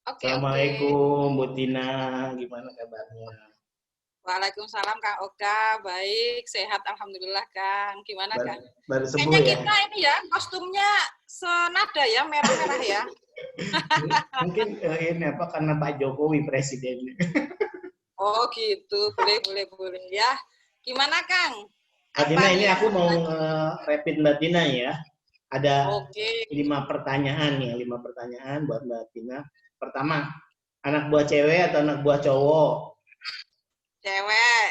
Oke, oke. Assalamualaikum, Bu Tina. Gimana kabarnya? Waalaikumsalam, Kang Oka. Baik, sehat. Alhamdulillah, Kang. Gimana, Baru, Kang? baru sembuh Kayaknya ya? kita ini ya, kostumnya senada ya, merah-merah ya. Mungkin ini apa karena Pak Jokowi presiden. Oh, gitu. Boleh, boleh, boleh. Ya, gimana, Kang? Mbak Apa Tina, ini nih yang aku mau lagi? rapid Mbak Tina ya. Ada Oke, 5 pertanyaan nih, 5 pertanyaan buat Mbak Tina. Pertama, anak buah cewek atau anak buah cowok? cewek.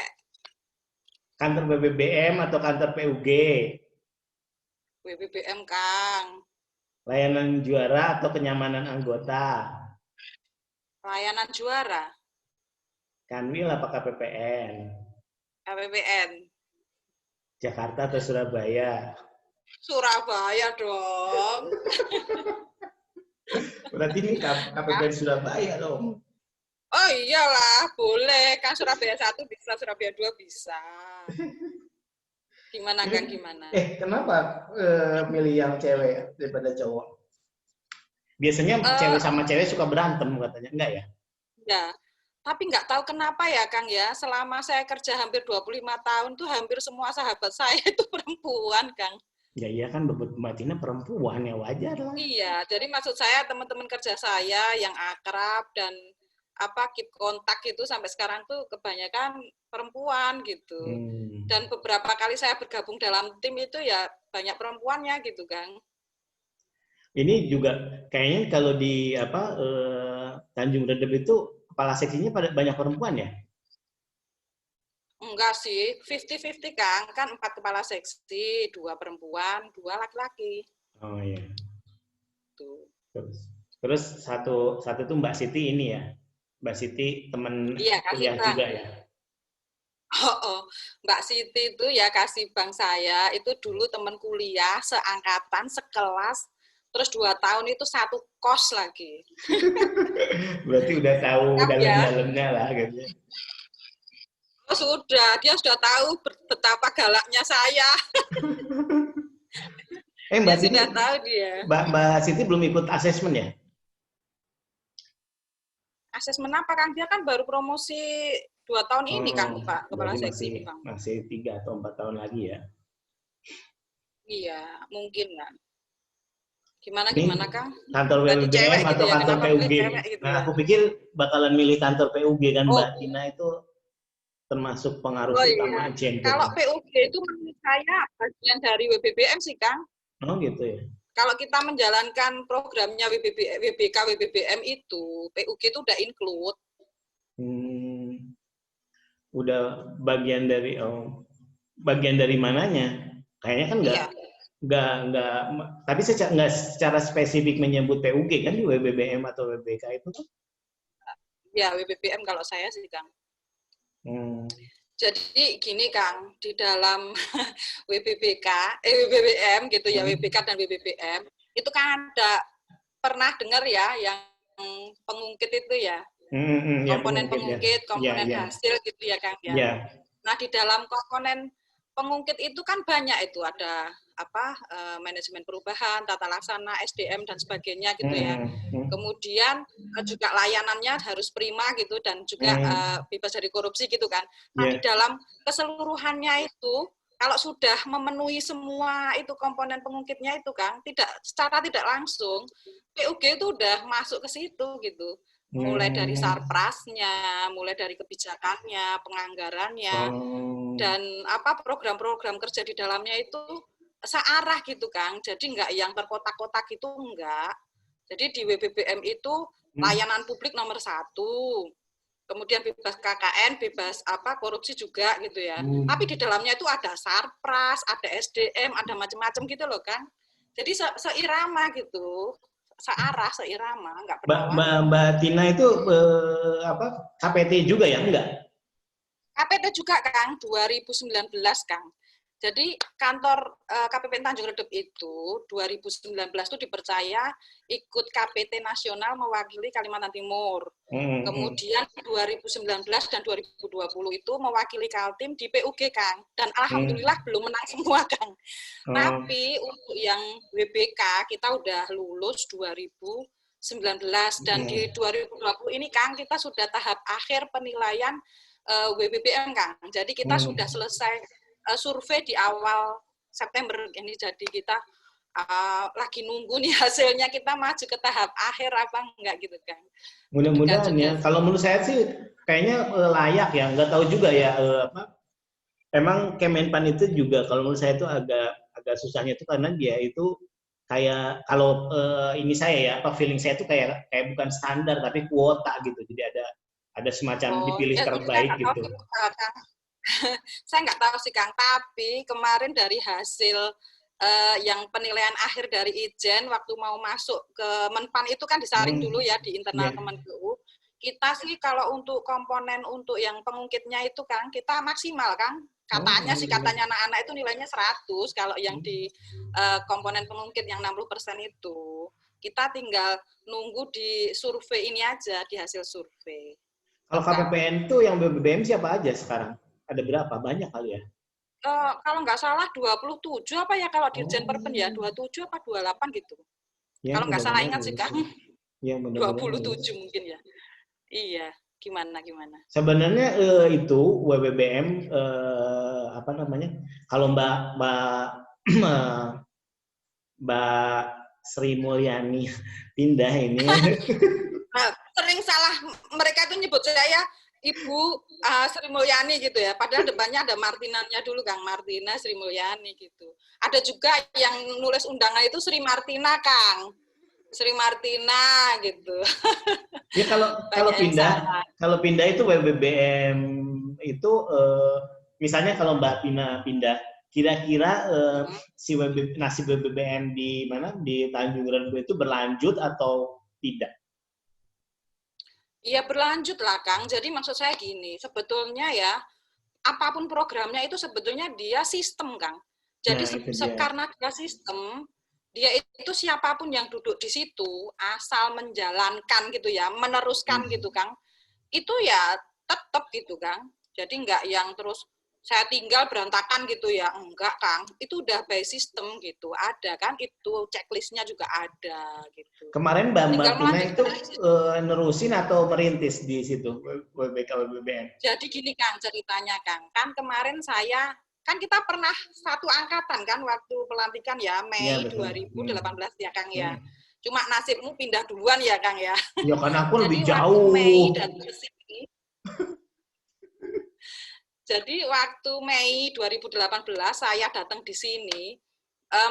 Kantor BBBM atau kantor PUG? BBBM, Kang. Layanan juara atau kenyamanan anggota? Layanan juara. Kanwil apa KPPN? KPPN. Jakarta atau Surabaya? Surabaya dong. Berarti ini KPPN Surabaya dong. Oh iyalah, boleh. Kan Surabaya 1 bisa, Surabaya 2 bisa. Gimana, Ini, Kang? Gimana? kenapa milih yang cewek daripada cowok? Biasanya cewek Eh, sama cewek suka berantem katanya, enggak ya? ya, tapi nggak tahu kenapa ya, Kang ya. Selama saya kerja hampir 25 tahun tuh hampir semua sahabat saya itu perempuan, Kang. Ya iya kan Mbak Tina perempuan ya wajar lah. Iya, jadi maksud saya teman-teman kerja saya yang akrab dan apa keep kontak itu sampai sekarang tuh kebanyakan perempuan gitu. Hmm. Dan beberapa kali saya bergabung dalam tim itu ya banyak perempuannya gitu, Kang. Ini juga kayaknya kalau di apa Tanjung Redep itu kepala seksinya pada banyak perempuan ya? Enggak sih, 50-50 Kang. Kan 4 kepala seksi, 2 perempuan, 2 laki-laki. Oh iya. Tuh. Terus terus satu satu tuh Mbak Siti ini ya. Mbak Siti teman Iya, kasih kuliah Bang. juga ya. Oh, oh, Mbak Siti itu ya kasih Bang saya, itu dulu teman kuliah, seangkatan, sekelas, terus 2 tahun itu satu kos lagi. Berarti udah tahu Lengkap ya. dalam-dalamnya lah gitu. Oh, sudah, dia sudah tahu betapa galaknya saya. Dia Mbak Siti, sudah tahu dia. Mbak Siti belum ikut asesmen ya? Asesmen apa Kang? Dia kan baru promosi 2 tahun ini Kang, Oh, Pak, Kepala berarti Seksi masih ini Kang. masih 3 atau 4 tahun lagi ya. Iya, mungkin lah. Gimana Ini gimana Kang? kantor Berarti BBBM cewek gitu atau ya? kantor Kenapa milih PUG? cewek gitu Nah, ya? aku pikir bakalan milih kantor PUG kan Mbak Oh, Tina itu termasuk pengaruh oh iya. utama gender. Kalau PUG itu menurut saya bagian dari WBBM sih Kang. Oh gitu ya. Kalau kita menjalankan programnya WBK WBBM itu, PUG itu udah include. Hmm, udah bagian dari mananya? Kayaknya kan Iya, nggak tapi nggak secara spesifik menyebut PUG kan di WBBM atau WBK itu kan. ya WBBM kalau saya sih Kang. Hmm. Jadi gini Kang, di dalam WBBM gitu ya, Hmm. WBK dan WBBM, itu kan ada pernah dengar ya yang pengungkit itu ya, Ya komponen pengungkit ya. pengungkit, Ya, komponen ya. hasil gitu ya Kang ya. Ya. Nah, di dalam komponen pengungkit itu kan banyak itu ada apa manajemen perubahan, tata laksana, SDM dan sebagainya gitu ya. Hmm. Hmm. Kemudian juga layanannya harus prima gitu dan juga Hmm. bebas dari korupsi gitu kan. Nah, di Ya. dalam keseluruhannya itu kalau sudah memenuhi semua itu komponen pengungkitnya itu kan secara tidak langsung PUG itu udah masuk ke situ gitu. Mulai dari Hmm. sarprasnya, mulai dari kebijakannya, penganggarannya, Oh. dan apa program-program kerja di dalamnya itu searah gitu Kang. Jadi enggak yang terkotak-kotak itu enggak. Jadi di WBBM itu Hmm. layanan publik nomor 1. Kemudian bebas KKN, bebas apa korupsi juga gitu ya. Tapi di Hmm. dalamnya itu ada sarpras, ada SDM, ada macam-macam gitu loh kan. Jadi seirama gitu, searah, seirama, nggak berlawanan. Mbak Tina itu apa KPT juga ya enggak? KPT juga Kang, 2019 Kang. Jadi kantor KPPN Tanjung Redep itu 2019 itu dipercaya ikut KPT nasional mewakili Kalimantan Timur. Hmm. Hmm. Kemudian 2019 dan 2020 itu mewakili Kaltim di PUG Kang. Dan Hmm. alhamdulillah belum menang semua Kang. Oh. Tapi untuk yang WBK kita udah lulus 2019 dan di 2020 ini Kang kita sudah tahap akhir penilaian WBBM Kang. Jadi kita sudah selesai survei di awal September ini, jadi kita lagi nunggu nih hasilnya, kita maju ke tahap akhir apa enggak gitu Kang. Mudah-mudahan ya. Kalau menurut saya sih kayaknya layak ya, nggak tahu juga ya emang Kemenpan itu juga kalau menurut saya itu agak susahnya itu karena dia itu kayak kalau ini saya ya, feeling saya itu kayak bukan standar tapi kuota gitu. Jadi ada semacam dipilih terbaik gitu. Saya nggak tahu sih Kang, tapi kemarin dari hasil yang penilaian akhir dari Ijen waktu mau masuk ke Menpan itu kan disaring dulu ya di internal Kemenkeu. Kita sih kalau untuk komponen untuk yang pengungkitnya itu Kang, kita maksimal Kang. Katanya anak-anak itu nilainya 100 kalau yang di komponen pengungkit yang 60% itu. Kita tinggal nunggu di survei ini aja, di hasil survei. Kalau KPPN itu yang BBM siapa aja sekarang? Ada berapa? Banyak kali ya? Kalau nggak salah 27 apa ya kalau Dirjen Perpen ya, 27 apa 28 gitu. Ya, kalau nggak salah ingat sih Kang. Ya, 27 mungkin ya. Iya, gimana? Sebenarnya itu WBBM apa namanya? Kalau Mbak Sri Mulyani pindah ini. Sering salah mereka itu nyebut saya Ibu Sri Mulyani gitu ya. Padahal depannya ada Martinanya dulu Kang, Martina Sri Mulyani gitu. Ada juga yang nulis undangan itu Sri Martina Kang. Sri Martina gitu. Ya kalau pindah itu WBBM itu misalnya kalau Mbak Tina pindah, kira-kira si nasib WBBM di mana di Tanjung Redbu itu berlanjut atau tidak? Iya berlanjut lah Kang. Jadi maksud saya gini, sebetulnya ya apapun programnya itu sebetulnya dia sistem Kang. Jadi karena dia sistem, dia itu siapapun yang duduk di situ asal menjalankan gitu ya, meneruskan gitu Kang. Itu ya tetap gitu Kang. Jadi enggak yang terus saya tinggal berantakan gitu ya, enggak Kang, itu udah by system gitu, ada kan, itu checklistnya juga ada gitu. Kemarin Mbak Tina itu nerusin atau merintis di situ WBBN? Jadi gini Kang ceritanya Kang, kan kemarin saya, kan kita pernah satu angkatan kan waktu pelantikan ya, Mei 2018 ya Kang ya. Cuma nasibmu pindah duluan ya Kang ya. Ya kan aku lebih Waktu jauh. Mei datang ke sini, jadi waktu Mei 2018 saya datang di sini,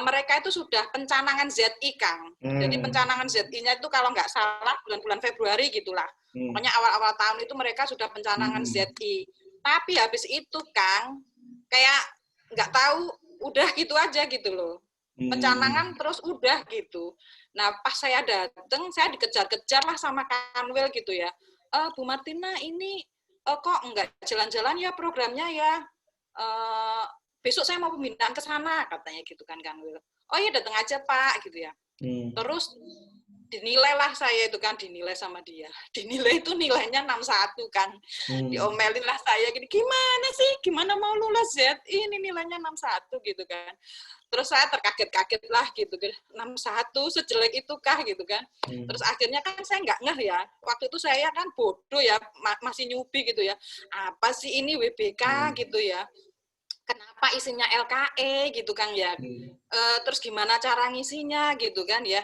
mereka itu sudah pencanangan ZI Kang. Jadi pencanangan ZI-nya itu kalau nggak salah bulan-bulan Februari gitulah. Pokoknya awal-awal tahun itu mereka sudah pencanangan ZI. Tapi habis itu Kang, kayak nggak tahu, udah gitu aja gitu loh. Pencanangan terus udah gitu. Nah pas saya datang, saya dikejar-kejar lah sama Kanwil gitu ya. Bu Martina ini kok nggak jalan-jalan ya programnya ya, besok saya mau pembinaan ke sana katanya gitu kan Kanwil. Oh iya datang aja Pak gitu ya. Terus dinilai lah saya itu kan, dinilai sama dia. Dinilai itu nilainya 61 kan. Diomelin lah saya gini, gimana sih? Gimana mau lulus Z? Ini nilainya 61 gitu kan. Terus saya terkaget-kaget lah gitu kan. 61 sejelek itu kah gitu kan. Terus akhirnya kan saya nggak ngeh ya. Waktu itu saya kan bodoh ya, masih nyubi gitu ya. Apa sih ini WBK gitu ya. Kenapa isinya LKE gitu kan ya. Terus gimana cara ngisinya gitu kan ya.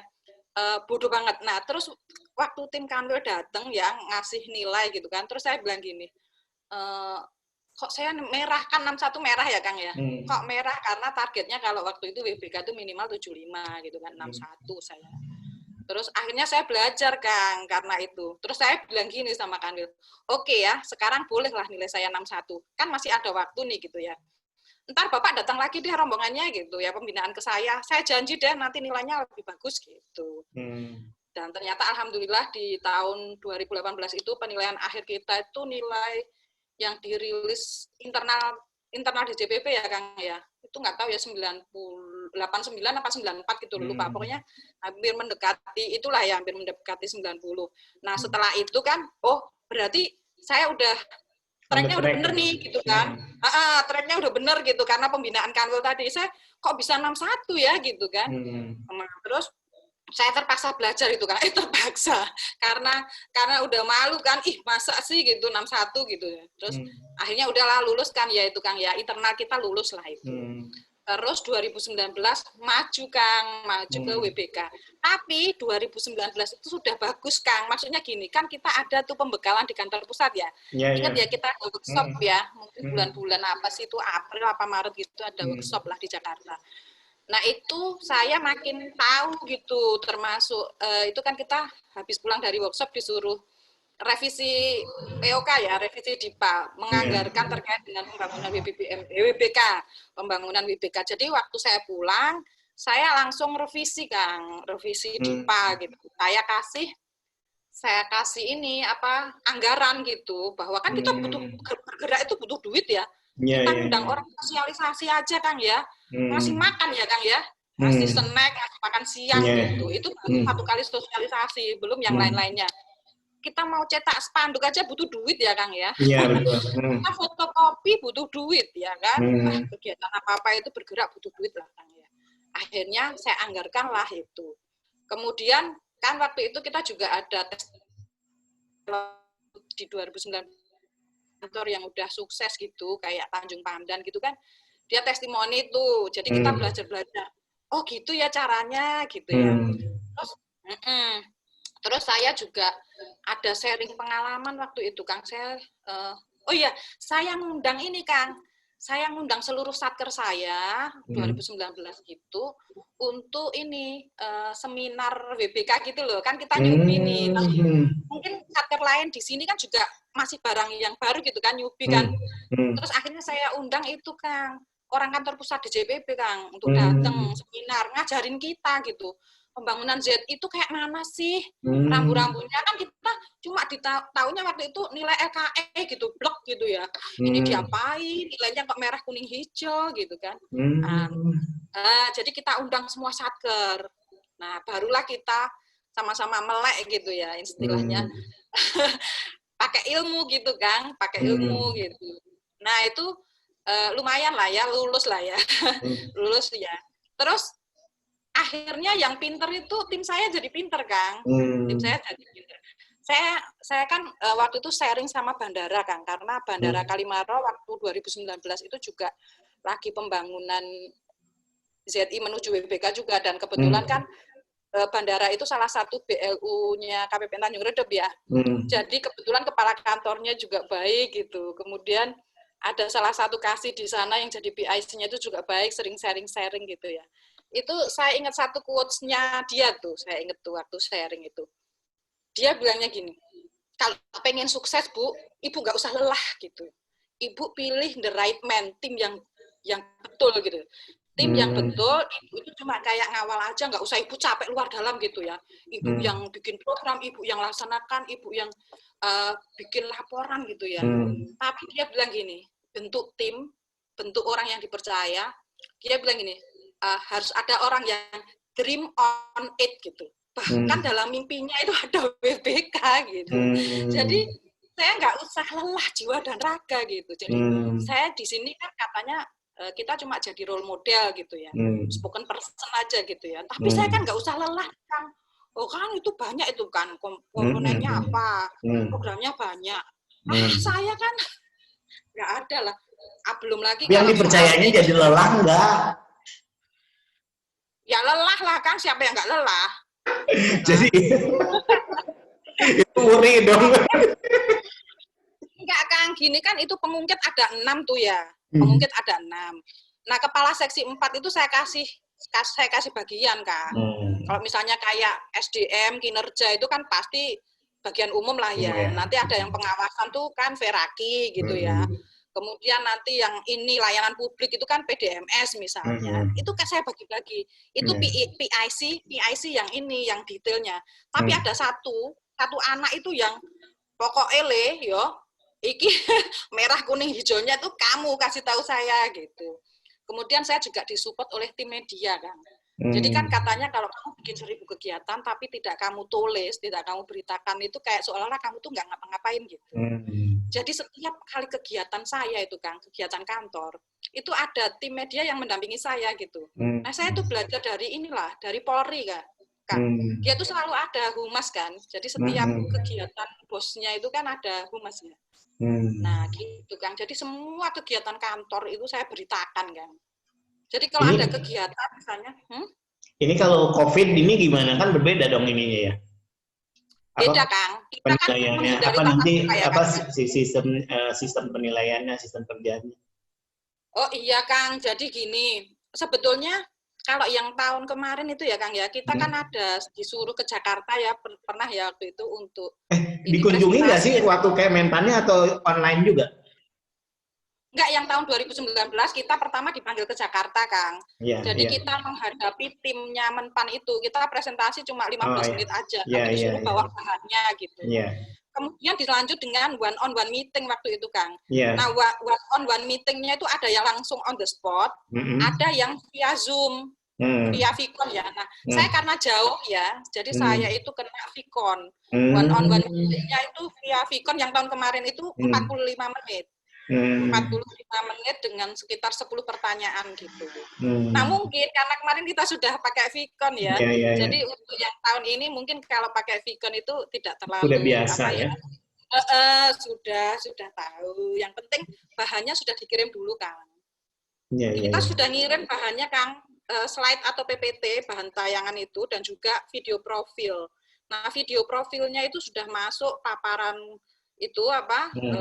Bodoh banget. Nah, terus waktu tim Kanwil datang ya ngasih nilai gitu kan, terus saya bilang gini, kok saya merah kan 61 merah ya Kang ya, kok merah karena targetnya kalau waktu itu WBK itu minimal 75 gitu kan, 61 saya. Terus akhirnya saya belajar Kang karena itu. Terus saya bilang gini sama Kanwil, oke ya, sekarang bolehlah nilai saya 61, kan masih ada waktu nih gitu ya. Ntar Bapak datang lagi deh rombongannya gitu ya, pembinaan ke saya janji deh nanti nilainya lebih bagus gitu. Dan ternyata alhamdulillah di tahun 2018 itu penilaian akhir kita itu nilai yang dirilis internal di JPP ya Kang ya, itu nggak tahu ya 89 apa 94 gitu lupa, pokoknya hampir mendekati itulah ya, hampir mendekati 90. Nah setelah itu kan, oh berarti saya udah tracknya udah bener nih gitu kan, tracknya udah bener gitu karena pembinaan Kanwil tadi, saya kok bisa 61 ya gitu kan. Nah, terus saya terpaksa belajar itu kan, terpaksa karena udah malu kan, masa sih gitu 61 gitu ya. Terus akhirnya udahlah lulus kan ya itu Kang ya, internal kita lulus lah itu. Terus 2019 maju Kang, maju ke WBK. Tapi 2019 itu sudah bagus Kang. Maksudnya gini, kan kita ada tuh pembekalan di kantor pusat ya. Ingat ya kita ada workshop ya, mungkin bulan-bulan apa sih itu, April apa Maret gitu ada workshop lah di Jakarta. Nah itu saya makin tahu gitu, termasuk itu kan kita habis pulang dari workshop disuruh revisi POK ya, revisi DIPA, menganggarkan terkait dengan pembangunan WBK, pembangunan WBK. Jadi waktu saya pulang, saya langsung revisi Kang, revisi DIPA gitu. Saya kasih ini anggaran gitu, bahwa kan kita butuh bergerak itu butuh duit ya. Kita undang orang sosialisasi aja Kang ya, ngasih makan ya Kang ya, ngasih snack, ngasih makan siang gitu. Itu baru satu kali sosialisasi, belum yang lain-lainnya. Kita mau cetak spanduk aja butuh duit ya Kang ya. Iya betul. Kita fotokopi butuh duit ya kan. Kegiatan apa-apa itu bergerak butuh duit lah Kang ya. Akhirnya saya anggarkan lah itu. Kemudian kan waktu itu kita juga ada tes di 2019 kantor yang udah sukses gitu, kayak Tanjung Pandan gitu kan, dia testimoni tuh, jadi kita belajar-belajar, oh gitu ya caranya, gitu ya. Terus saya juga ada sharing pengalaman waktu itu, Kang, saya ngundang ini, Kang, saya ngundang seluruh satker saya 2019 gitu untuk ini seminar WBK gitu loh, kan kita newbie nih. Mungkin satker lain di sini kan juga masih barang yang baru gitu kan, newbie kan. Terus akhirnya saya undang itu Kang, orang kantor pusat DJPB Kang untuk datang seminar ngajarin kita gitu. Pembangunan Z itu kayak mana sih? Rambu-rambunya kan kita cuma tahunya waktu itu nilai LKE gitu, blok gitu ya. Ini diapain? Nilainya kok merah, kuning, hijau gitu kan. Jadi kita undang semua satker. Nah, barulah kita sama-sama melek gitu ya istilahnya. Pakai ilmu gitu Kang, pakai ilmu gitu. Nah, itu lumayan lah ya, lulus lah ya. Lulus ya. Terus akhirnya yang pinter itu tim saya jadi pinter Kang. Tim saya jadi pinter. Saya kan waktu itu sharing sama bandara Kang, karena Bandara Kalimaro waktu 2019 itu juga lagi pembangunan ZI menuju WBK juga, dan kebetulan kan bandara itu salah satu BLU-nya KPP Tanjung Redep ya. Jadi kebetulan kepala kantornya juga baik gitu. Kemudian ada salah satu kasih di sana yang jadi PIC-nya itu juga baik, sering sharing-sharing gitu ya. Itu saya ingat satu quotes-nya dia tuh, saya ingat tuh waktu sharing itu. Dia bilangnya gini, kalau pengen sukses Bu, Ibu nggak usah lelah gitu. Ibu pilih the right man, tim yang betul gitu. Tim yang betul, Ibu itu cuma kayak ngawal aja, nggak usah Ibu capek luar dalam gitu ya. Ibu yang bikin program, Ibu yang laksanakan, Ibu yang bikin laporan gitu ya. Tapi dia bilang gini, bentuk tim, bentuk orang yang dipercaya, dia bilang gini, harus ada orang yang dream on it gitu. Bahkan dalam mimpinya itu ada WBK gitu. Jadi saya nggak usah lelah jiwa dan raga gitu. Jadi saya di sini kan katanya kita cuma jadi role model gitu ya, spoken person aja gitu ya. Tapi saya kan nggak usah lelah Kang. Oh kan itu banyak itu kan komponennya apa, programnya banyak. Saya kan nggak ada lah. Belum lagi yang dipercayanya jadi lelah nggak? Ya lelah lah Kang, siapa yang nggak lelah? Jadi itu uri dong. Enggak Kang, gini kan itu pengungkit ada 6 tuh ya. Pengungkit ada 6. Nah, kepala seksi 4 itu saya kasih bagian Kang. Kalau misalnya kayak SDM, kinerja itu kan pasti bagian umum lah ya. Nanti ada yang pengawasan tuh kan Veraki gitu ya. Kemudian nanti yang ini layanan publik itu kan PDMS misalnya. Itu kan saya bagi-bagi. Itu PIC yang ini, yang detailnya. Tapi ada satu anak itu yang pokoknya yo, iki merah kuning hijaunya tuh kamu kasih tahu saya gitu. Kemudian saya juga disupport oleh tim media Kang. Jadi kan katanya kalau kamu bikin 1000 kegiatan tapi tidak kamu tulis, tidak kamu beritakan, itu kayak seolah-olah kamu tuh nggak ngapa-ngapain gitu. Jadi setiap kali kegiatan saya itu Kang, kegiatan kantor, itu ada tim media yang mendampingi saya gitu. Nah saya tuh belajar dari inilah, dari Polri Kak. Kang. Dia tuh selalu ada humas kan. Jadi setiap kegiatan bosnya itu kan ada humasnya. Nah, gitu Kang. Jadi semua kegiatan kantor itu saya beritakan kan. Jadi kalau ada kegiatan misalnya, ini kalau COVID ini gimana? Kan berbeda dong ininya ya. Beda Kang. Kita kan penilaiannya menghindari apa nanti ya, apa Kang. sistem penilaiannya, sistem kerjanya? Oh iya Kang, jadi gini, sebetulnya kalau yang tahun kemarin itu ya Kang ya, kita kan ada disuruh ke Jakarta ya, pernah ya waktu itu untuk dikunjungi nggak sih waktu Kemenpannya atau online juga? Enggak, yang tahun 2019 kita pertama dipanggil ke Jakarta, Kang. Jadi kita menghadapi timnya Menpan itu, kita presentasi cuma 15 menit aja, tapi disuruh bawa bahannya gitu. Kemudian dilanjut dengan one on one meeting waktu itu, Kang. Nah, one on one meetingnya itu ada yang langsung on the spot, ada yang via Zoom, via Vicon ya. Nah, saya karena jauh ya, jadi saya itu kena Vicon. One on one meetingnya itu via Vicon yang tahun kemarin itu 45 menit. 45 menit dengan sekitar 10 pertanyaan gitu. Nah mungkin karena kemarin kita sudah pakai Vicon ya, jadi untuk yang tahun ini mungkin kalau pakai Vicon itu tidak terlalu sudah biasa ya. Sudah tahu. Yang penting bahannya sudah dikirim dulu Kang. Kita sudah ngirim bahannya Kang, slide atau PPT bahan tayangan itu dan juga video profil. Nah video profilnya itu sudah masuk paparan itu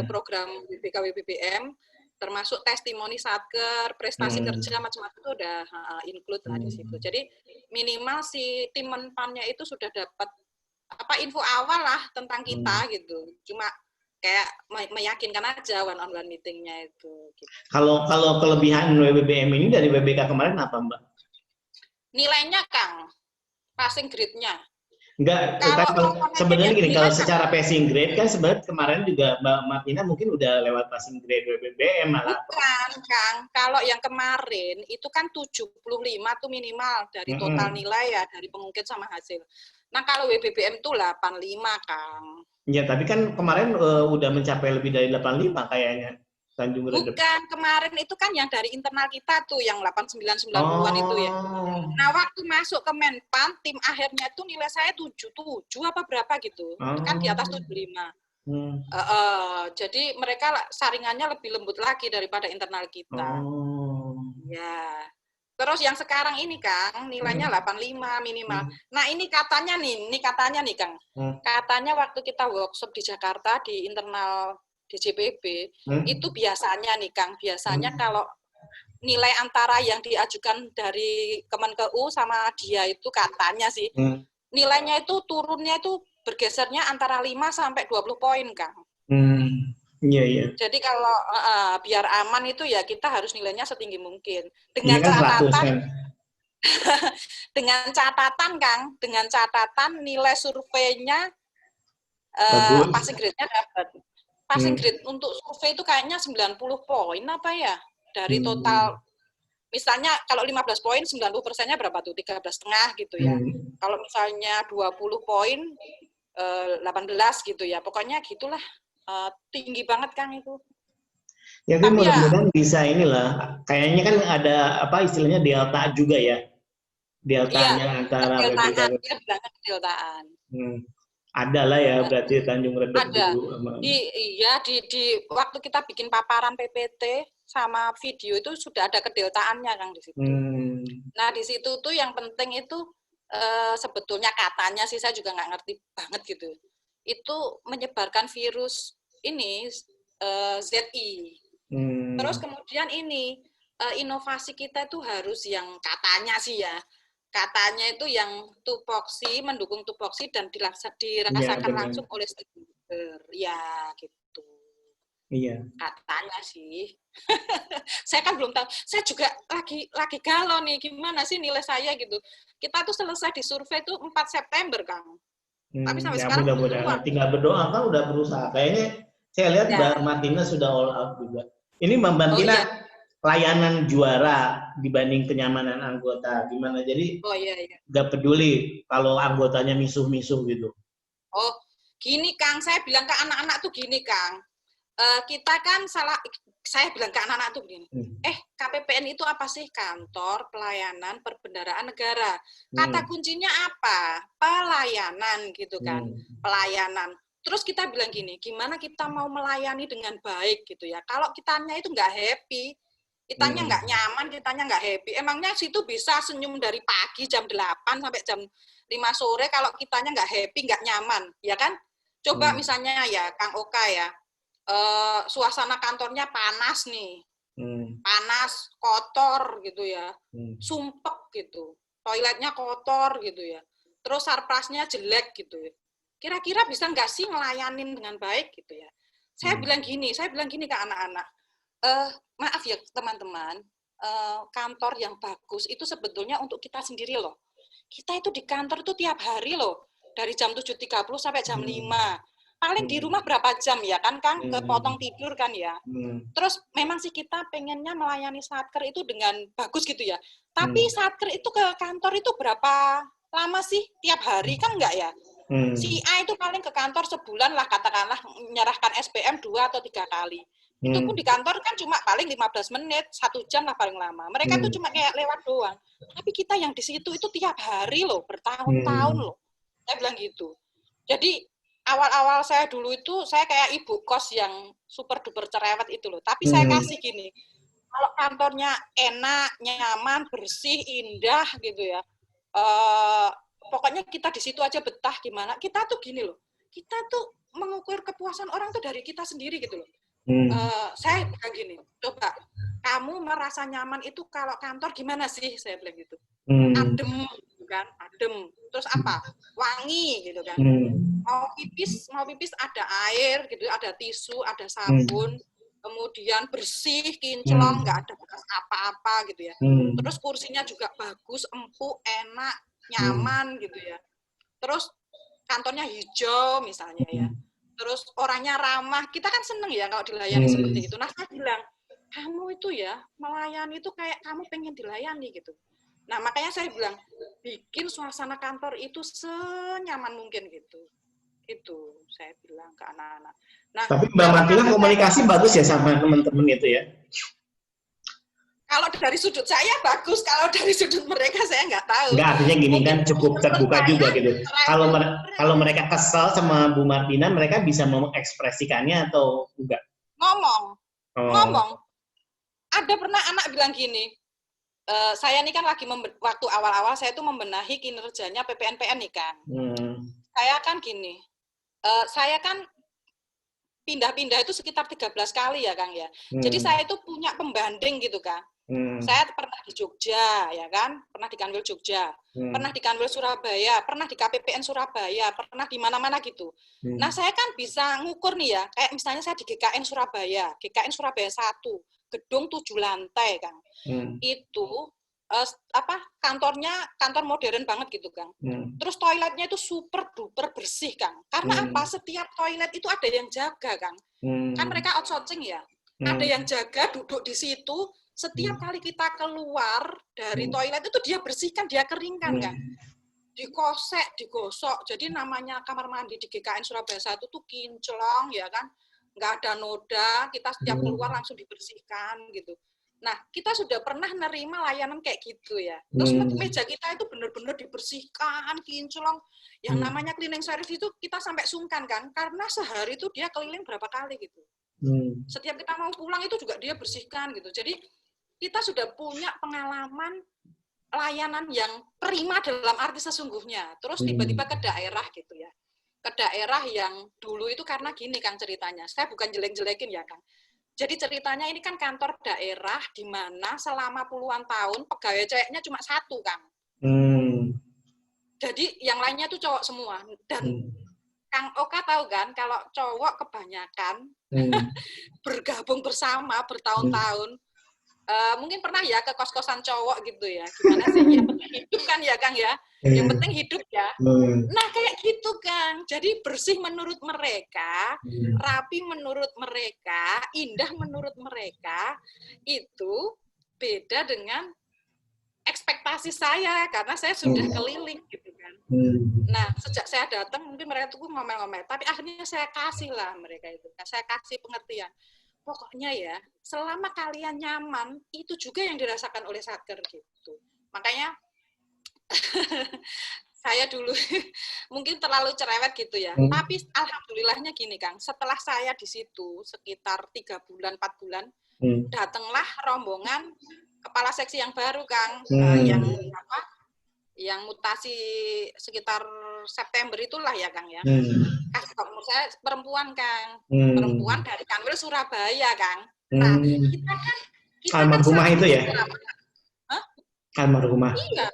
program BPK BBM, termasuk testimoni satker, prestasi kerja macam-macam itu udah include lah di situ. Jadi minimal si tim Menpannya itu sudah dapat info awal lah tentang kita gitu. Cuma kayak meyakinkan aja one on one meetingnya itu. Gitu. Kalau kelebihan WBBM ini dari WBK kemarin apa Mbak? Nilainya Kang, passing grade-nya. Enggak, sebenarnya gini, kalau secara passing grade kan sebenarnya kemarin juga Mbak Martina mungkin udah lewat passing grade WBBM malah. Bukan, Kang. Kalau yang kemarin itu kan 75 tuh minimal dari total nilai ya, dari pengungkit sama hasil. Nah, kalau WBBM tuh 85, Kang. Ya, tapi kan kemarin udah mencapai lebih dari 85 kayaknya. Tanjung Redep. Bukan, kemarin itu kan yang dari internal kita tuh, yang 89-90-an itu ya. Nah, waktu masuk ke Menpan, tim akhirnya tuh nilai saya 77 apa berapa gitu. Kan di atas 75. Jadi mereka saringannya lebih lembut lagi daripada internal kita. Ya. Terus yang sekarang ini Kang, nilainya 85 minimal. Nah, ini katanya nih Kang. Katanya waktu kita workshop di Jakarta di internal DJPB, itu biasanya nih Kang, kalau nilai antara yang diajukan dari Kemenkeu sama dia itu katanya sih, nilainya itu turunnya itu bergesernya antara 5 sampai 20 poin, Kang. Iya. Jadi kalau biar aman itu ya kita harus nilainya setinggi mungkin. Dengan catatan, dengan catatan nilai surveinya passing grade-nya dapat. Passing grade untuk survei itu kayaknya 90 poin apa ya? Dari total, misalnya kalau 15 poin, 90%-nya berapa tuh? 13,5 gitu ya. Kalau misalnya 20 poin, 18 gitu ya. Pokoknya gitulah. Tinggi banget Kang itu. Ya kan mudah-mudahan bisa inilah. Kayaknya kan ada istilahnya delta juga ya. Deltanya antara deltaan. Ada lah ya berarti Tanjung Redep ada. Di waktu kita bikin paparan PPT sama video itu sudah ada kedeltaannya Kang di situ. Nah di situ tuh yang penting itu sebetulnya katanya sih saya juga nggak ngerti banget gitu. Itu menyebarkan virus ini ZI. Terus kemudian ini inovasi kita itu harus yang katanya sih ya. Katanya itu yang tupoksi, mendukung tupoksi dan dirasakan langsung oleh stakeholder. Ya, gitu. Iya. Katanya sih. Saya kan belum tahu. Saya juga lagi galau nih, gimana sih nilai saya gitu. Kita tuh selesai disurvei itu 4 September, Kang. Tapi sampai sekarang mudah-mudahan tinggal berdoa kan udah berusaha. Kayaknya saya lihat Mbak Martina sudah all out juga. Ini Mbak Martina layanan juara dibanding kenyamanan anggota gimana, jadi nggak peduli kalau anggotanya misuh-misuh gitu. Oh gini Kang, saya bilang ke anak-anak tuh gini Kang, kita kan saya bilang ke anak-anak tuh gini, KPPN itu apa sih? Kantor Pelayanan Perbendaharaan Negara. Kata kuncinya apa? Pelayanan gitu kan. Pelayanan. Terus kita bilang gini, gimana kita mau melayani dengan baik gitu ya. Kalau kitanya itu nggak happy, kitanya nggak nyaman, kitanya nggak happy. Emangnya situ bisa senyum dari pagi jam 8 sampai jam 5 sore kalau kitanya nggak happy, nggak nyaman, ya kan? Coba misalnya ya, Kang Oka ya, suasana kantornya panas nih. Panas, kotor gitu ya, sumpek gitu, toiletnya kotor gitu ya, terus sarprasnya jelek gitu ya. Kira-kira bisa nggak sih ngelayanin dengan baik gitu ya? Saya bilang gini ke anak-anak, maaf ya teman-teman, kantor yang bagus itu sebetulnya untuk kita sendiri loh. Kita itu di kantor itu tiap hari loh, dari jam 7.30 sampai jam 5. Paling di rumah berapa jam ya kan Kang, kepotong tidur kan ya. Terus memang sih kita pengennya melayani satker itu dengan bagus gitu ya. Tapi satker itu ke kantor itu berapa lama sih? Tiap hari kan enggak ya? Si A itu paling ke kantor sebulan lah katakanlah menyerahkan SPM 2 atau 3 kali. Itu pun di kantor kan cuma paling 15 menit, 1 jam lah paling lama. Mereka itu cuma kayak lewat doang. Tapi kita yang di situ itu tiap hari loh, bertahun-tahun loh. Saya bilang gitu. Jadi awal-awal saya dulu itu saya kayak ibu kos yang super duper cerewet itu loh. Tapi saya kasih gini, kalau kantornya enak, nyaman, bersih, indah gitu ya. Pokoknya kita di situ aja betah gimana. Kita tuh gini loh. Kita tuh mengukur kepuasan orang tuh dari kita sendiri gitu loh. Saya bilang gini, coba kamu merasa nyaman itu kalau kantor gimana sih? Saya bilang gitu. Adem gitu kan, adem. Terus apa? Wangi gitu kan. Mau pipis ada air gitu, ada tisu, ada sabun, kemudian bersih, kinclong, nggak ada bekas apa-apa gitu ya. Terus kursinya juga bagus, empuk, enak, nyaman gitu ya. Terus kantornya hijau misalnya ya. Terus orangnya ramah, kita kan seneng ya kalau dilayani seperti itu. Nah saya bilang, kamu itu ya melayani itu kayak kamu pengen dilayani gitu. Nah makanya saya bilang, bikin suasana kantor itu senyaman mungkin gitu. Itu saya bilang ke anak-anak. Nah, tapi Mbak Martina komunikasi bagus ya sama teman-teman itu ya? Kalau dari sudut saya bagus, kalau dari sudut mereka saya nggak tahu. Enggak, artinya gini kan cukup terbuka juga gitu. Kalau mereka kesel sama Bu Martina, mereka bisa mengekspresikannya atau enggak? Ngomong. Ada pernah anak bilang gini, saya ini kan lagi waktu awal-awal saya tuh membenahi kinerjanya PPNPN nih kan. Saya kan gini, saya kan pindah-pindah itu sekitar 13 kali ya Kang ya. Jadi saya itu punya pembanding gitu kan. Saya pernah di Jogja ya kan, pernah di Kanwil Jogja, pernah di Kanwil Surabaya, pernah di KPPN Surabaya, pernah di mana-mana gitu. Nah saya kan bisa ngukur nih ya, kayak misalnya saya di GKN Surabaya 1, gedung 7 lantai Kang. Itu kantor modern banget gitu Kang. Terus toiletnya itu super duper bersih Kang. Karena apa? Setiap toilet itu ada yang jaga Kang. Kan mereka outsourcing ya. Ada yang jaga duduk di situ. Setiap kali kita keluar dari toilet itu dia bersihkan, dia keringkan Kang. Dikosek, digosok. Jadi namanya kamar mandi di GKN Surabaya 1 tuh kinclong ya kan. Nggak ada noda, kita setiap keluar langsung dibersihkan gitu. Nah, kita sudah pernah nerima layanan kayak gitu ya. Terus meja kita itu benar-benar dibersihkan, kinclong. Yang namanya cleaning service itu kita sampai sungkan kan, karena sehari itu dia keliling berapa kali gitu. Setiap kita mau pulang itu juga dia bersihkan gitu. Jadi kita sudah punya pengalaman layanan yang prima dalam arti sesungguhnya. Terus tiba-tiba ke daerah gitu ya. Ke daerah yang dulu itu karena gini Kang ceritanya. Saya bukan jelek-jelekin ya Kang. Jadi ceritanya ini kan kantor daerah di mana selama puluhan tahun pegawai ceweknya cuma 1 Kang. Jadi yang lainnya tuh cowok semua. Dan Kang Oka tahu kan kalau cowok kebanyakan bergabung bersama bertahun-tahun. Mungkin pernah ya ke kos-kosan cowok gitu ya. Gimana sih? Yang penting hidup kan ya Kang ya. Yang penting hidup ya. Nah kayak gitu Kang. Jadi bersih menurut mereka, rapi menurut mereka, indah menurut mereka, itu beda dengan ekspektasi saya karena saya sudah keliling gitu kan. Nah sejak saya datang mungkin mereka tuh ngomel-ngomel, tapi akhirnya saya kasih lah mereka itu. Saya kasih pengertian. pokoknya ya, selama kalian nyaman, itu juga yang dirasakan oleh Satker gitu. Makanya saya dulu mungkin terlalu cerewet gitu ya. Tapi alhamdulillahnya gini Kang, setelah saya di situ sekitar 3 bulan, 4 bulan, datanglah rombongan kepala seksi yang baru Kang, yang apa? Yang mutasi sekitar September itulah ya Kang ya. Menurut saya perempuan Kang, perempuan dari Kanwil Surabaya Kang. Nah, kita kan almarhumah itu ya? Hah? Almarhumah. Iya.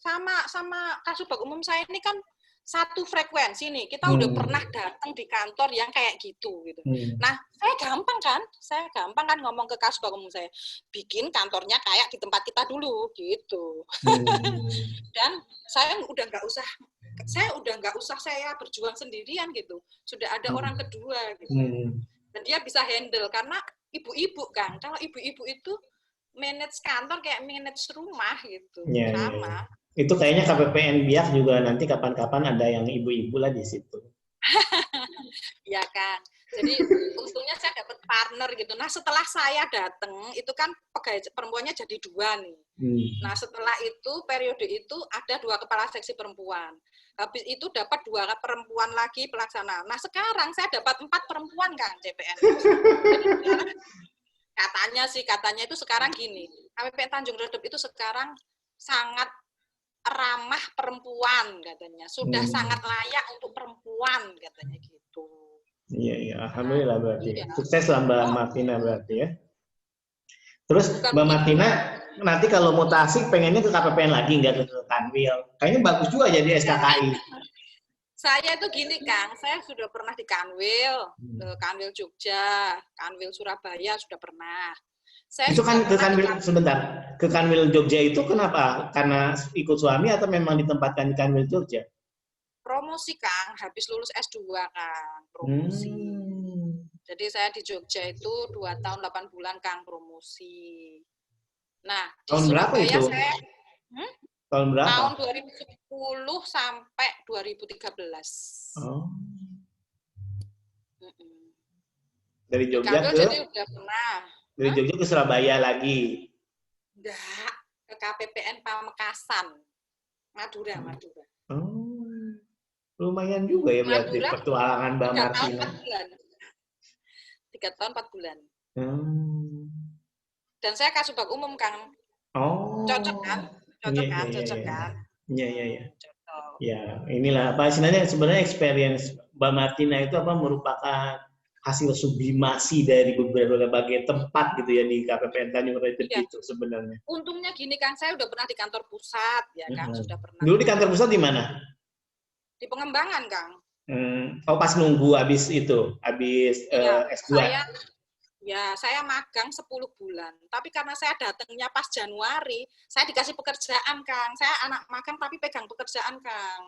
Sama Kasubag Umum saya ini kan satu frekuensi nih. Kita udah pernah datang di kantor yang kayak gitu. Nah, saya gampang kan ngomong ke Kasubag Umum saya, bikin kantornya kayak di tempat kita dulu gitu. Dan saya udah nggak usah saya berjuang sendirian gitu. Sudah ada orang kedua gitu. Dan dia bisa handle karena ibu-ibu kan. Kalau ibu-ibu itu manage kantor kayak manage rumah gitu. Sama. Itu kayaknya KPPN Biak juga nanti kapan-kapan ada yang ibu-ibu lah di situ. Ya kan. Jadi untungnya saya dapat partner gitu. Nah setelah saya datang itu kan pegawai perempuannya jadi 2 nih. Nah setelah itu periode itu ada 2 kepala seksi perempuan. Habis itu dapat 2 perempuan lagi pelaksana. Nah sekarang saya dapat 4 perempuan Kang CPN. Katanya itu sekarang gini. KPPN Tanjung Redep itu sekarang sangat ramah perempuan katanya, sudah sangat layak untuk perempuan katanya gitu. Iya, alhamdulillah berarti. Iya. Sukses lah Mbak Martina berarti ya. Terus Mbak Martina nanti kalau mutasi pengennya ke KPPN lagi nggak ke Kanwil? Kayaknya bagus juga jadi SKKI. Saya itu gini Kang, saya sudah pernah di Kanwil, Kanwil Jogja, Kanwil Surabaya sudah pernah. Saya itu kan ke Kanwil Jogja itu kenapa? Karena ikut suami atau memang ditempatkan di Kanwil Jogja? Promosi Kang, habis lulus S2 Kang, promosi. Jadi saya di Jogja itu 2 tahun 8 bulan Kang promosi. Nah, di tahun berapa Surabaya itu? saya tahun berapa? Tahun 2010 sampai 2013. Oh. Dari Jogja ke? Jadi udah pernah. Dari Jogja ke Surabaya lagi? Enggak, ke KPPN Pamekasan, Madura. Oh, lumayan juga ya berarti Madura, petualangan Mbak Martina. 3 tahun 4 bulan. Dan saya Kasubag Umum Kang. Oh. Cocok kan? Cocok kan? Iya. Ya, inilah apa sebenarnya experience Mbak Martina itu merupakan hasil sublimasi dari berbagai tempat gitu ya di KPPN Tanjung Redep itu sebenarnya. Untungnya gini Kang, saya udah pernah di kantor pusat ya Kang, sudah pernah. Dulu di kantor pusat di mana? Di Pengembangan Kang. Oh pas nunggu habis S2. Saya magang 10 bulan. Tapi karena saya datangnya pas Januari, saya dikasih pekerjaan, Kang. Saya anak magang tapi pegang pekerjaan, Kang.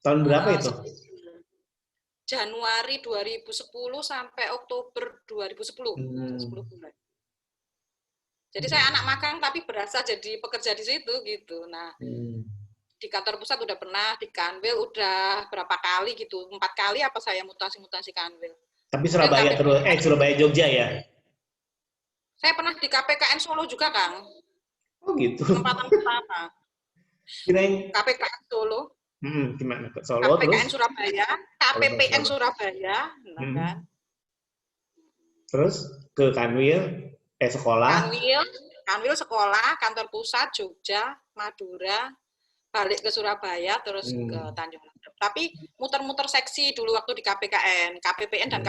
Tahun berapa itu? Januari 2010 sampai Oktober 2010. 10 bulan. Jadi saya anak magang tapi berasa jadi pekerja di situ gitu. Nah, di kantor pusat udah pernah, di Kanwil udah berapa kali gitu. 4 kali apa saya mutasi Kanwil. Tapi Surabaya Surabaya Jogja ya? Saya pernah di KPKN Solo juga, Kang. Oh gitu. Penempatan pertama. Kirain KPKN Solo. Gimana? Solo KPKN terus? Surabaya, KPPN Surabaya, kan? Terus ke Kanwil, sekolah? Kanwil sekolah, kantor pusat Jogja, Madura, balik ke Surabaya, terus ke Tanjung Redep. Tapi muter-muter seksi dulu waktu di KPKN dan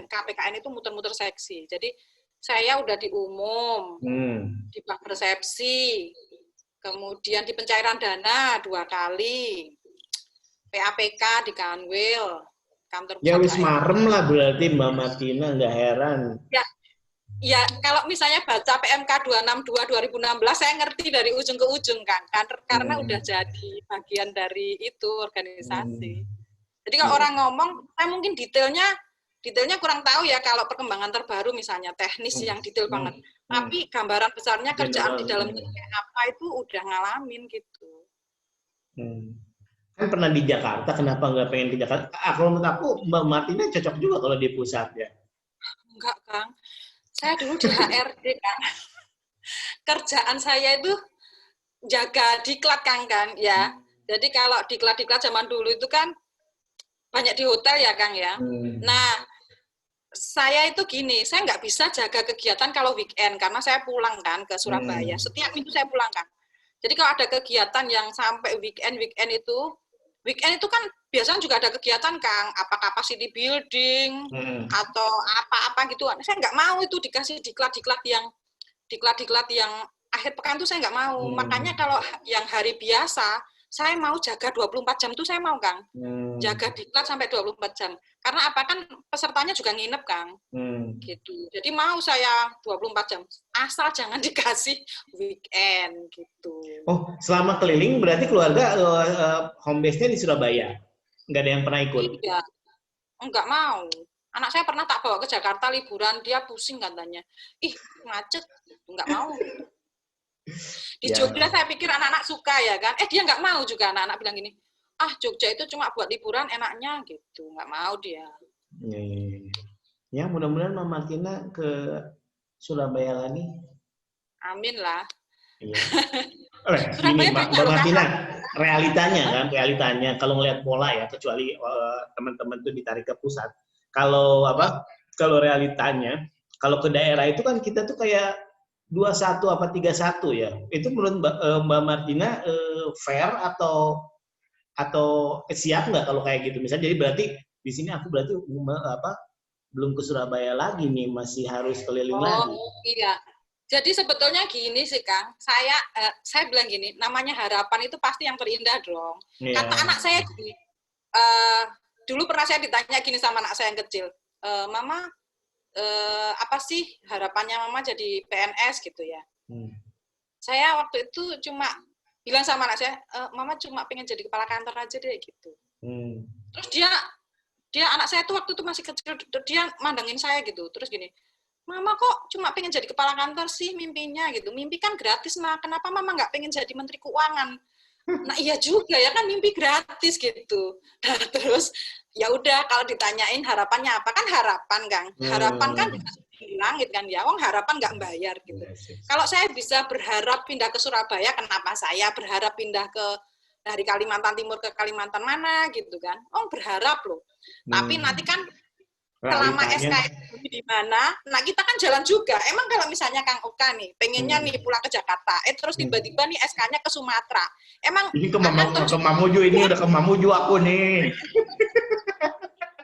KPKN itu muter-muter seksi. Jadi saya udah di umum, di bank resepsi, kemudian di pencairan dana 2 kali, PAPK di Kanwil, kantor pusat. Ya wis marem lah berarti Mbak Martina, nggak heran. Ya, kalau misalnya baca PMK 262 2016, saya ngerti dari ujung ke ujung, Kang. Karena udah jadi bagian dari itu organisasi. Jadi kalau orang ngomong, saya mungkin detailnya kurang tahu ya kalau perkembangan terbaru misalnya teknis yang detail banget. Tapi gambaran besarnya kerjaan di dalamnya apa itu udah ngalamin gitu. Kan pernah di Jakarta, kenapa nggak pengen ke Jakarta? Kalau menurut aku Mbak Martina cocok juga kalau di pusat ya. Enggak, Kang. Saya dulu di HRD, Kang. Kerjaan saya itu jaga diklat, Kang, kan, ya. Jadi kalau diklat-diklat zaman dulu itu kan banyak di hotel ya, Kang, ya. Nah, saya itu gini, saya nggak bisa jaga kegiatan kalau weekend karena saya pulang kan ke Surabaya. Setiap minggu saya pulang, kan. Jadi kalau ada kegiatan yang sampai weekend itu kan biasanya juga ada kegiatan, Kang, apa capacity building atau apa-apa gitu. Saya nggak mau itu dikasih diklat yang akhir pekan tuh saya nggak mau. Makanya kalau yang hari biasa saya mau jaga 24 jam tuh saya mau, Kang. Jaga diklat sampai 24 jam. Karena apa, kan pesertanya juga nginep, Kang. Gitu. Jadi mau saya 24 jam. Asal jangan dikasih weekend gitu. Oh, selama keliling berarti keluarga home base-nya di Surabaya? Nggak ada yang pernah ikut? Iya. Enggak mau. Anak saya pernah tak bawa ke Jakarta liburan, dia pusing katanya. Ih, macet. Enggak mau. Di Jogja saya pikir anak-anak suka ya kan. Dia nggak mau juga, anak-anak bilang gini, Jogja itu cuma buat liburan enaknya gitu. Nggak mau dia. Ya, mudah-mudahan Mama Martina ke Surabaya lagi. Amin lah. Iya. Gini, Mbak Martina, realitanya kalau ngelihat bola ya, kecuali teman-teman tuh ditarik ke pusat. Kalau realitanya, kalau ke daerah itu kan kita tuh kayak 2-1 apa 3-1 ya. Itu menurut Mbak Martina fair atau siap nggak kalau kayak gitu? Misalnya jadi berarti di sini aku berarti belum ke Surabaya lagi nih, masih harus keliling lagi. Oh iya. Jadi sebetulnya gini sih, Kang. Saya bilang gini, namanya harapan itu pasti yang terindah dong. Yeah. Kata anak saya gini, dulu pernah saya ditanya gini sama anak saya yang kecil, Mama, apa sih harapannya Mama jadi PNS gitu ya? Saya waktu itu cuma bilang sama anak saya, Mama cuma pengen jadi kepala kantor aja deh gitu. Terus dia anak saya tuh waktu itu masih kecil, dia mandangin saya gitu. Terus gini, Mama kok cuma pengen jadi kepala kantor sih mimpinya gitu. Mimpi kan gratis, nah kenapa Mama nggak pengen jadi menteri keuangan? Nah iya juga ya kan, mimpi gratis gitu. Nah, terus ya udah kalau ditanyain harapannya apa, kan harapan, Kang. Harapan kan di langit kan ya, wong harapan nggak bayar gitu. Kalau saya bisa berharap pindah ke Surabaya, kenapa saya berharap pindah dari Kalimantan Timur ke Kalimantan mana gitu kan? Berharap loh. Tapi nanti kan selama SK di mana, nah kita kan jalan juga. Emang kalau misalnya Kang Oka nih, pengennya nih pulang ke Jakarta, terus tiba-tiba nih SK-nya ke Sumatera. Emang ini ke Mamuju, ini udah ke Mamuju aku nih.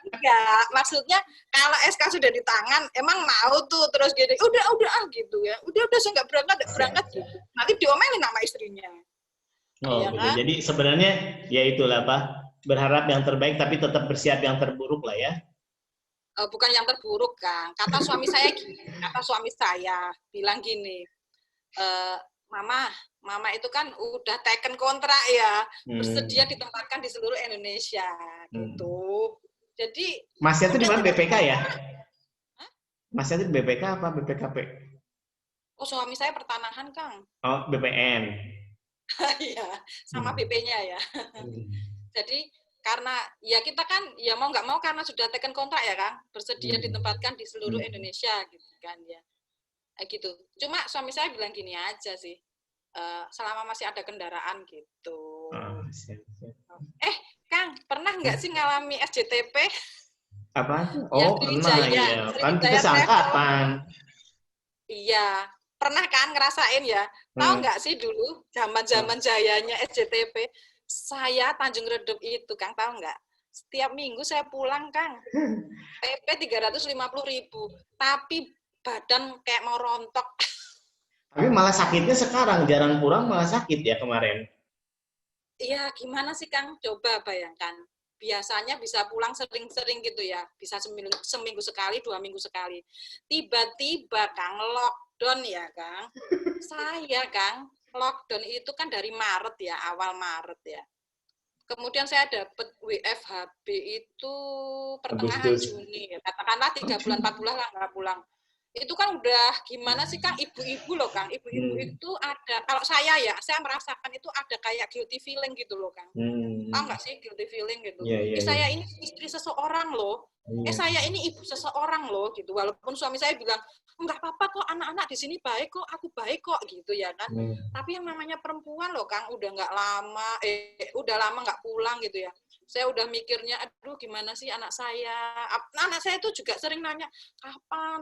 Enggak, maksudnya kalau SK sudah di tangan, emang mau tuh terus gini, udah gitu ya. Udah saya nggak berangkat gitu. Nanti diomelin sama istrinya. Oh, ya, gitu. Kan? Jadi sebenarnya ya itulah Pak, berharap yang terbaik tapi tetap bersiap yang terburuk lah ya. Bukan yang terburuk, Kang. Kata suami saya bilang gini, Mama itu kan udah taken kontrak ya, bersedia ditempatkan di seluruh Indonesia gitu. Jadi Masnya itu di mana, BPK ya? Masnya itu BPK apa BPKP? Oh, suami saya pertanahan, Kang. Oh, BPN. Iya, sama BP-nya ya. Jadi karena ya kita kan ya mau nggak mau karena sudah taken kontrak ya, Kang, bersedia ditempatkan di seluruh Indonesia gitu kan ya. Gitu. Cuma suami saya bilang gini aja sih, selama masih ada kendaraan gitu. Kang, pernah nggak sih ngalami SJTP? Apa? Oh, pernah ya. Kan kita seangkatan. Iya, pernah kan ngerasain ya? Tahu nggak sih dulu zaman jayanya SJTP? Saya Tanjung Redep itu, Kang, tahu nggak? Setiap minggu saya pulang, Kang. PP 350.000, tapi badan kayak mau rontok. Tapi malah sakitnya sekarang, jarang pulang malah sakit ya kemarin. Iya, gimana sih, Kang? Coba bayangkan. Biasanya bisa pulang sering-sering gitu ya, bisa seminggu sekali, 2 minggu sekali. Tiba-tiba, Kang, lockdown ya, Kang. Saya, Kang, lockdown itu kan dari Maret ya, awal Maret ya. Kemudian saya dapat WFHB itu pertengahan Juni, katakanlah 3 bulan, 4 bulan lah nggak pulang. Itu kan udah gimana sih, Kang, ibu-ibu loh, Kang. Ibu-ibu itu ada, kalau saya merasakan itu ada kayak guilty feeling gitu loh, Kang. Tahu nggak sih guilty feeling gitu? Yeah. Saya ini istri seseorang loh. Saya ini ibu seseorang loh gitu. Walaupun suami saya bilang enggak apa-apa kok, anak-anak di sini baik kok, aku baik kok gitu ya kan. Tapi yang namanya perempuan loh Kang, udah udah lama nggak pulang gitu ya. Saya udah mikirnya, aduh gimana sih anak saya. Anak saya tuh juga sering nanya, kapan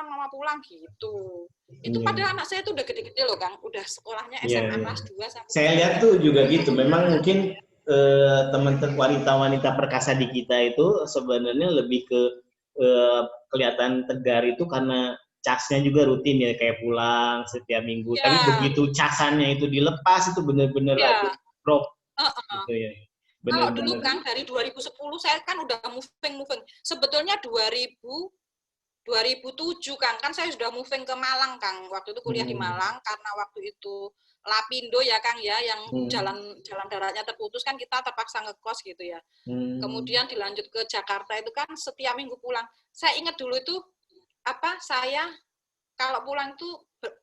mama pulang gitu. Itu padahal anak saya tuh udah gede-gede loh Kang, udah sekolahnya SMA kelas 2 sampai. Saya lihat tuh juga gitu. Memang mungkin teman-teman wanita-wanita perkasa di kita itu sebenarnya lebih ke kelihatan tegar itu karena casnya juga rutin ya, kayak pulang setiap minggu. Tapi begitu casannya itu dilepas itu benar-benar aja drop gitu ya. Kalau dulu Kang dari 2010 saya kan udah moving. Sebetulnya 2007 kan saya sudah moving ke Malang Kang. Waktu itu kuliah di Malang karena waktu itu Lapindo ya Kang ya, yang jalan daratnya terputus kan kita terpaksa ngekos gitu ya. Kemudian dilanjut ke Jakarta itu kan setiap minggu pulang. Saya ingat dulu itu saya kalau pulang itu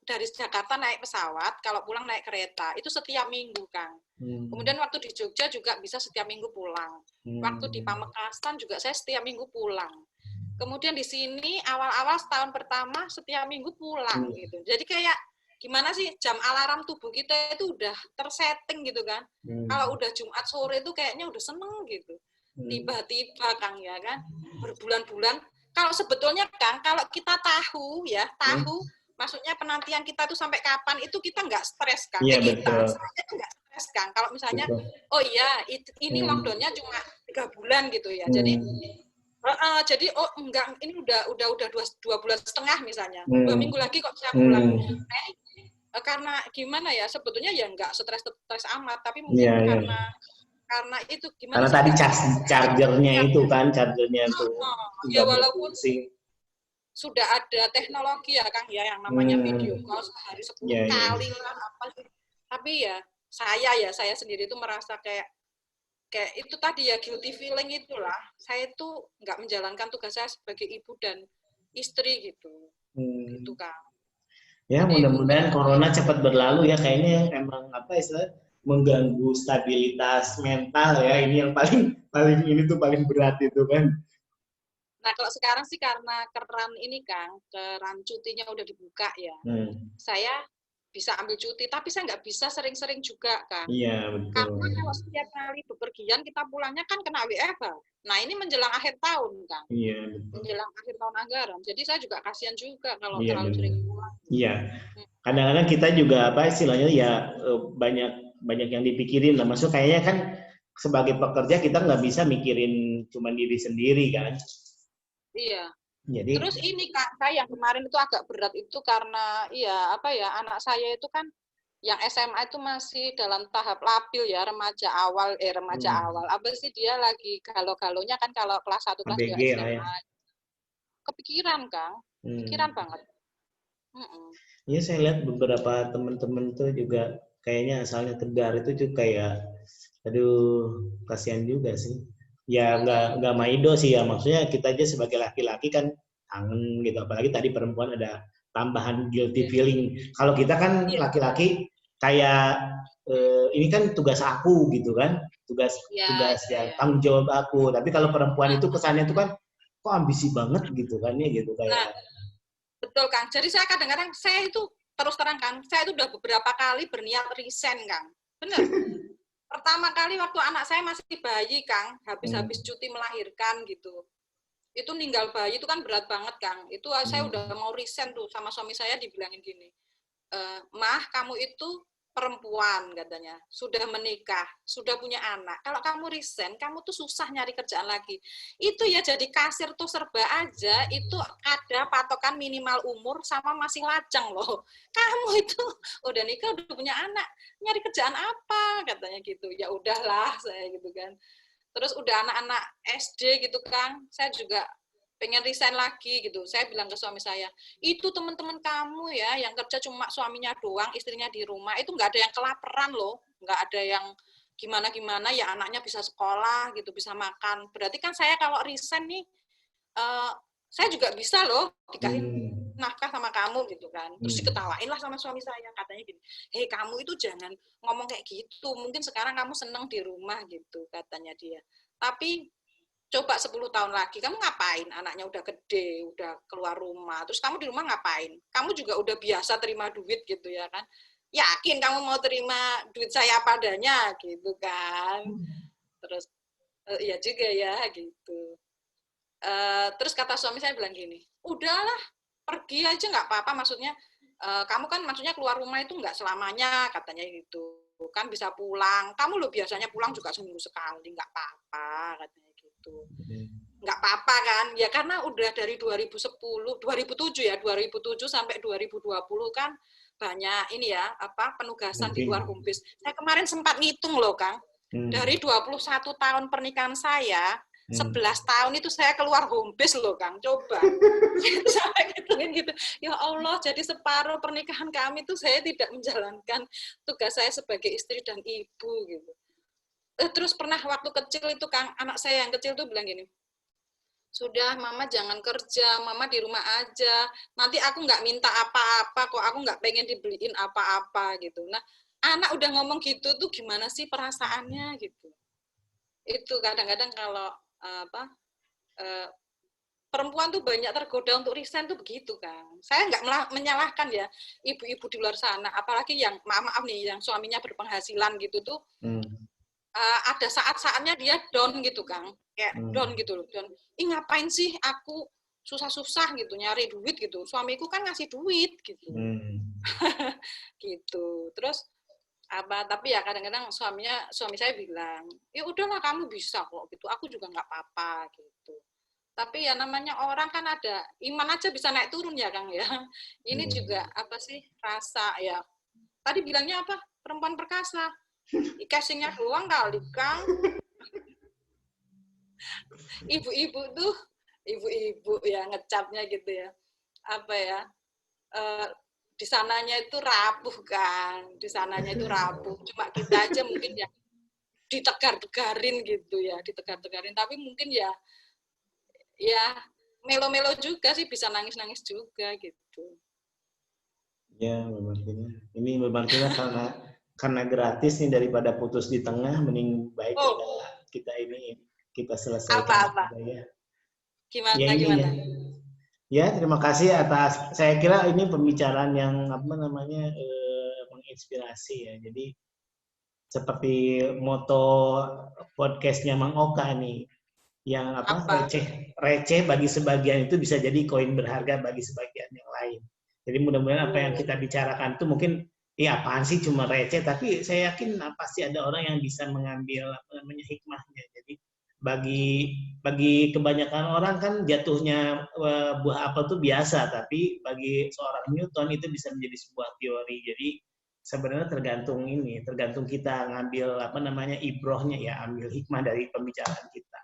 dari Jakarta naik pesawat, kalau pulang naik kereta. Itu setiap minggu, Kang. Kemudian waktu di Jogja juga bisa setiap minggu pulang. Waktu di Pamekasan juga saya setiap minggu pulang. Kemudian di sini awal-awal setahun pertama setiap minggu pulang gitu. Jadi kayak gimana sih, jam alarm tubuh kita itu udah tersetting gitu kan. Kalau udah Jumat sore itu kayaknya udah seneng gitu. Tiba-tiba Kang ya kan, berbulan-bulan. Kalau sebetulnya Kang, kalau kita tahu maksudnya penantian kita itu sampai kapan, itu kita nggak stres Kang. Iya, Saya itu nggak stres Kang. Kalau misalnya, oh iya, ini lockdownnya cuma 3 bulan gitu ya. Jadi enggak, ini udah 2 bulan setengah misalnya. 2 minggu lagi kok bisa pulang. Karena gimana ya, sebetulnya ya nggak stres amat, tapi mungkin karena itu gimana karena sih, tadi chargernya itu kan, chargernya itu ya walaupun sudah ada teknologi ya Kang ya, yang namanya video call sehari 10 kali lah apa sih, tapi ya saya sendiri itu merasa kayak itu tadi ya, guilty feeling itulah. Saya itu nggak menjalankan tugas saya sebagai ibu dan istri gitu. Gitu Kang. Ya, mudah-mudahan corona cepat berlalu ya. Kayaknya emang mengganggu stabilitas mental ya. Ini yang paling ini tuh paling berat itu kan. Nah, kalau sekarang sih karena keran ini Kang, keran cutinya udah dibuka ya. Saya bisa ambil cuti, tapi saya nggak bisa sering-sering juga Kang. Iya, betul. Karena kalau setiap kali bepergian kita pulangnya kan kena WFH. Nah, ini menjelang akhir tahun Kang. Iya, betul. Menjelang akhir tahun anggaran. Jadi saya juga kasihan juga kalau terlalu sering pulang. Iya. Kadang-kadang kita juga istilahnya ya banyak yang dipikirin lah. Maksud kayaknya kan sebagai pekerja kita nggak bisa mikirin cuma diri sendiri kan. Iya. Jadi, terus ini Kak, saya yang kemarin itu agak berat itu karena anak saya itu kan yang SMA itu masih dalam tahap labil ya, remaja awal. Apa sih, dia lagi galau-galonya kan kalau kelas 1 kelas 2 SMA. Ya. Kepikiran Kang, pikiran banget. Iya, saya lihat beberapa teman-teman tuh juga kayaknya asalnya tegar itu juga kayak, aduh, kasihan juga sih. Ya nggak maido sih ya, maksudnya kita aja sebagai laki-laki kan kangen gitu, apalagi tadi perempuan ada tambahan guilty feeling. Kalau kita kan laki-laki kayak ini kan tugas aku gitu kan, tugas tanggung jawab aku. Tapi kalau perempuan itu kesannya itu kan kok ambisi banget gitu kan ya gitu kayak. Nah, betul Kang. Jadi saya kadang-kadang saya itu terus terang Kang, saya itu udah beberapa kali berniat resign Kang. Bener. Pertama kali waktu anak saya masih bayi Kang, habis cuti melahirkan gitu. Itu ninggal bayi itu kan berat banget Kang. Itu saya udah mau resign tuh sama suami saya, dibilangin gini, Mah kamu itu perempuan katanya, sudah menikah, sudah punya anak. Kalau kamu resign, kamu tuh susah nyari kerjaan lagi. Itu ya jadi kasir tuh serba aja, itu ada patokan minimal umur sama masih lajang loh. Kamu itu udah nikah, udah punya anak, nyari kerjaan apa katanya gitu. Ya udahlah saya gitu kan. Terus udah anak-anak SD gitu Kang, saya juga pengen resign lagi gitu. Saya bilang ke suami saya, itu teman-teman kamu ya yang kerja cuma suaminya doang, istrinya di rumah, itu nggak ada yang kelaparan loh, nggak ada yang gimana-gimana ya, anaknya bisa sekolah gitu, bisa makan. Berarti kan saya kalau resign nih, saya juga bisa loh dikasih nafkah sama kamu gitu kan. Terus diketawain lah sama suami saya, katanya gini, hei kamu itu jangan ngomong kayak gitu, mungkin sekarang kamu seneng di rumah gitu katanya dia. Tapi Coba 10 tahun lagi, kamu ngapain? Anaknya udah gede, udah keluar rumah, terus kamu di rumah ngapain? Kamu juga udah biasa terima duit gitu ya kan? Yakin kamu mau terima duit saya apa adanya gitu kan? Terus iya juga ya gitu. Terus kata suami saya bilang gini, udahlah pergi aja nggak apa-apa, maksudnya kamu kan maksudnya keluar rumah itu nggak selamanya katanya gitu, kan bisa pulang, kamu lo biasanya pulang juga seminggu sekali, nggak apa-apa katanya gitu. Nggak apa-apa kan, ya karena udah dari 2007 ya, 2007 sampai 2020 kan banyak ini ya, apa penugasan di luar home base. Saya kemarin sempat ngitung loh Kang, dari 21 tahun pernikahan saya, 11 tahun itu saya keluar home base loh Kang, coba. Sampai gitu. Ya Allah, jadi separuh pernikahan kami itu saya tidak menjalankan tugas saya sebagai istri dan ibu gitu. Terus pernah waktu kecil itu Kang, anak saya yang kecil tuh bilang gini, sudah mama jangan kerja, mama di rumah aja, nanti aku nggak minta apa-apa kok, aku nggak pengen dibeliin apa-apa gitu. Nah, anak udah ngomong gitu tuh gimana sih perasaannya gitu. Itu kadang-kadang kalau perempuan tuh banyak tergoda untuk resign tuh begitu kan. Saya nggak menyalahkan ya ibu-ibu di luar sana, apalagi yang maaf nih yang suaminya berpenghasilan gitu tuh. Ada saat-saatnya dia down gitu Kang, kayak down gitu loh, down. Ngapain sih aku susah-susah gitu nyari duit gitu, suamiku kan ngasih duit gitu. Gitu. Terus tapi ya kadang-kadang suami saya bilang, ya udahlah kamu bisa kok gitu, aku juga nggak apa-apa gitu. Tapi ya namanya orang kan ada iman aja bisa naik turun ya Kang ya. Ini juga apa sih rasa ya. Tadi bilangnya apa? Perempuan perkasa. Casingnya doang kali Kang. Ibu-ibu tuh, ibu-ibu ya ngecapnya gitu ya. Apa ya? Di sananya itu rapuh kan. Di sananya itu rapuh. Cuma kita aja mungkin ya ditegar-tegarin gitu ya, ditegar-tegarin. Tapi mungkin ya melo-melo juga sih, bisa nangis-nangis juga gitu. Ya, Mbak Martina. Ini Mbak Martina karena gratis nih daripada putus di tengah, mending baik kita selesaikan. Apa-apa? Ya. Gimana? Gimana? Ya, terima kasih atas. Saya kira ini pembicaraan yang menginspirasi ya. Jadi seperti moto podcastnya Mang Oka nih, yang receh bagi sebagian itu bisa jadi koin berharga bagi sebagian yang lain. Jadi mudah-mudahan apa yang kita bicarakan itu mungkin apaan sih cuma receh, tapi saya yakin pasti ada orang yang bisa mengambil hikmahnya. Jadi bagi kebanyakan orang kan jatuhnya buah apel itu biasa, tapi bagi seorang Newton itu bisa menjadi sebuah teori. Jadi sebenarnya tergantung kita ngambil ibrohnya ya, ambil hikmah dari pembicaraan kita.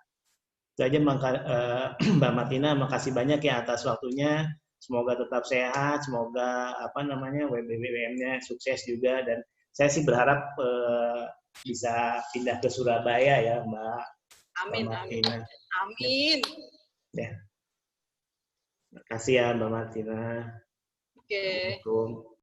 Itu aja Mbak Martina, makasih banyak ya atas waktunya. Semoga tetap sehat, semoga WBBM-nya sukses juga, dan saya sih berharap bisa pindah ke Surabaya ya Mbak. Amin, Martina. Amin. Ya. Terima kasih ya Mbak Martina. Oke. Assalamualaikum.